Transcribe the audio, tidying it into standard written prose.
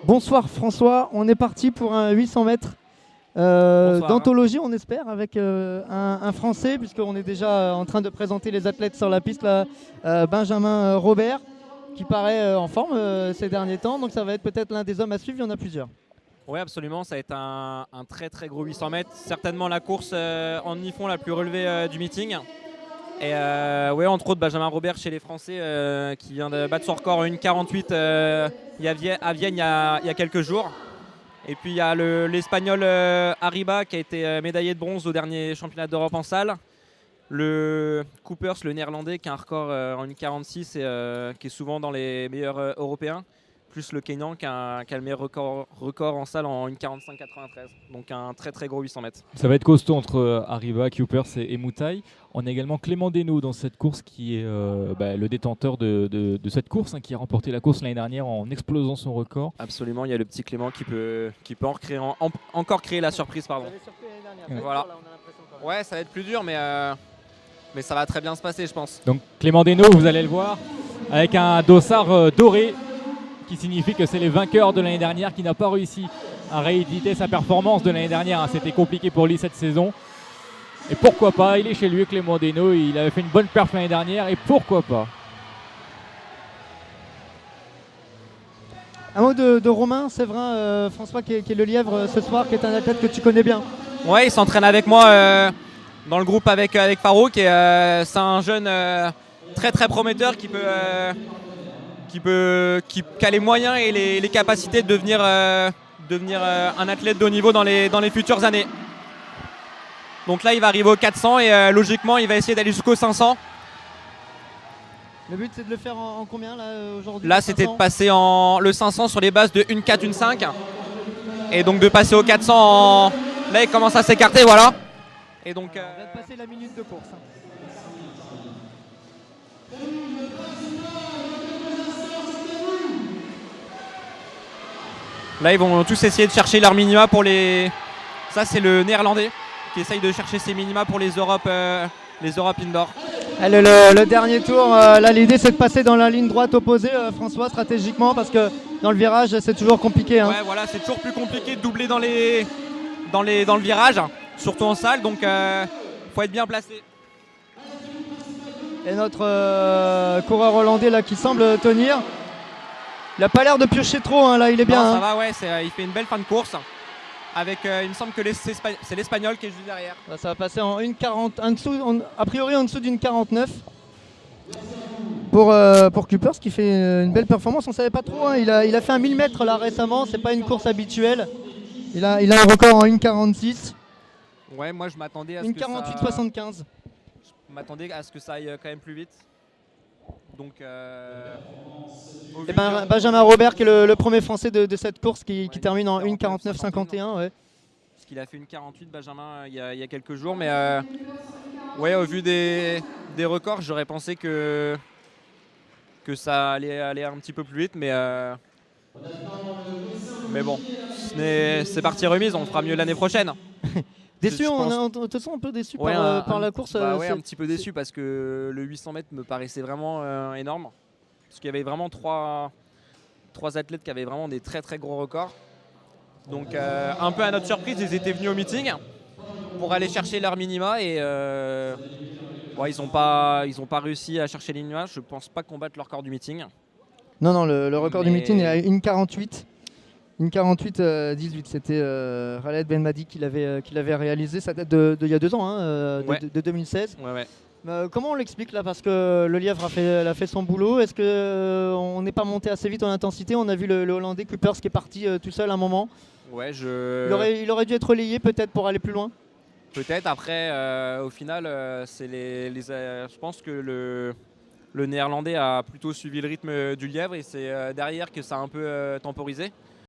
Bonsoir François, on est parti pour un 800 mètres d'anthologie, on espère, avec un Français, puisqu'on est déjà en train de présenter les athlètes sur la piste, là, Benjamin Robert, qui paraît en forme ces derniers temps, donc ça va être peut-être l'un des hommes à suivre, il y en a plusieurs. Oui, absolument, ça va être un très très gros 800 mètres, certainement la course en demi-fond la plus relevée du meeting. Et ouais, entre autres Benjamin Robert chez les Français qui vient de battre son record en 1,48 à Vienne il y a quelques jours. Et puis il y a l'Espagnol Arriba qui a été médaillé de bronze au dernier championnat d'Europe en salle. Le Coopers, le néerlandais, qui a un record en 1,46 et qui est souvent dans les meilleurs européens. Plus le Kenyan qui a le meilleur record en salle en 1,45,93. Donc un très très gros 800 mètres. Ça va être costaud entre Arriba, Coopers et Moutaï. On a également Clément Desnaux dans cette course qui est le détenteur de cette course, qui a remporté la course l'année dernière en explosant son record. Absolument, il y a le petit Clément qui peut encore créer la surprise. Pardon. Voilà. Ouais, ça va être plus dur, mais ça va très bien se passer, je pense. Donc Clément Desnaux, vous allez le voir, avec un dossard doré, qui signifie que c'est les vainqueurs de l'année dernière qui n'a pas réussi à rééditer sa performance de l'année dernière. C'était compliqué pour lui cette saison. Et pourquoi pas, il est chez lui, Clément Desnaux, il avait fait une bonne perf l'année dernière et pourquoi pas. Un mot de Romain Séverin, François, qui est le lièvre ce soir, qui est un athlète que tu connais bien. Ouais, il s'entraîne avec moi dans le groupe avec Farouk. C'est un jeune très très prometteur qui a les moyens et les capacités de devenir un athlète de haut niveau dans les futures années. Donc là, il va arriver au 400 et logiquement, il va essayer d'aller jusqu'au 500. Le but, c'est de le faire en combien là aujourd'hui? Là, c'était de passer le 500 sur les bases de 1,4, 1,5. Et donc de passer au 400 Là, il commence à s'écarter, voilà. Et donc, on vient de passer la minute de course. Là, ils vont tous essayer de chercher leur minima pour les... Ça, c'est le néerlandais qui essaye de chercher ses minima pour les Europes indoor. Allez, le dernier tour, là, l'idée, c'est de passer dans la ligne droite opposée, François, stratégiquement, parce que dans le virage, c'est toujours compliqué. Hein. Ouais, voilà, c'est toujours plus compliqué de doubler dans le virage, surtout en salle, donc faut être bien placé. Et notre coureur hollandais, là, qui semble tenir. Il n'a pas l'air de piocher trop, hein, là, il est bien. Non, ça hein. va, ouais, il fait une belle fin de course. Avec, il me semble que c'est l'Espagnol qui est juste derrière. Là, ça va passer en 1,40, a priori en dessous d'une 49. Pour Coopers, qui fait une belle performance. On ne savait pas trop, hein. Il a fait un 1000 mètres là récemment, c'est pas une course habituelle. Il a un record en 1,46. Ouais, moi je m'attendais à ce 1,48,75. Je m'attendais à ce que ça aille quand même plus vite. Donc, Benjamin Robert qui est le premier français de cette course qui termine en 1,49,51. Ouais. Parce qu'il a fait une 48 Benjamin il y a quelques jours. Mais ouais, au vu des records, j'aurais pensé que ça allait aller un petit peu plus vite. Mais bon, c'est partie remise, on fera mieux l'année prochaine. Déçu, on te sent un peu déçu par la course. Ouais, un petit peu déçu parce que le 800 mètres me paraissait vraiment énorme. Parce qu'il y avait vraiment trois athlètes qui avaient vraiment des très très gros records. Donc un peu à notre surprise, ils étaient venus au meeting pour aller chercher leur minima et ils n'ont pas réussi à chercher les minima. Je pense pas qu'on batte leur record du meeting. Non, le record du meeting est à 1,48. 1,48,18, c'était Khaled Benmadi qui l'avait réalisé, ça date d'il y a 2 ans, hein, de 2016. Ouais. Comment on l'explique là? Parce que le lièvre a fait son boulot. Est-ce qu'on n'est pas monté assez vite en intensité? On a vu le Hollandais Coopers qui est parti tout seul un moment. Ouais, il aurait dû être relayé peut-être pour aller plus loin. Peut-être, après, au final, je pense que le néerlandais a plutôt suivi le rythme du lièvre et c'est derrière que ça a un peu temporisé.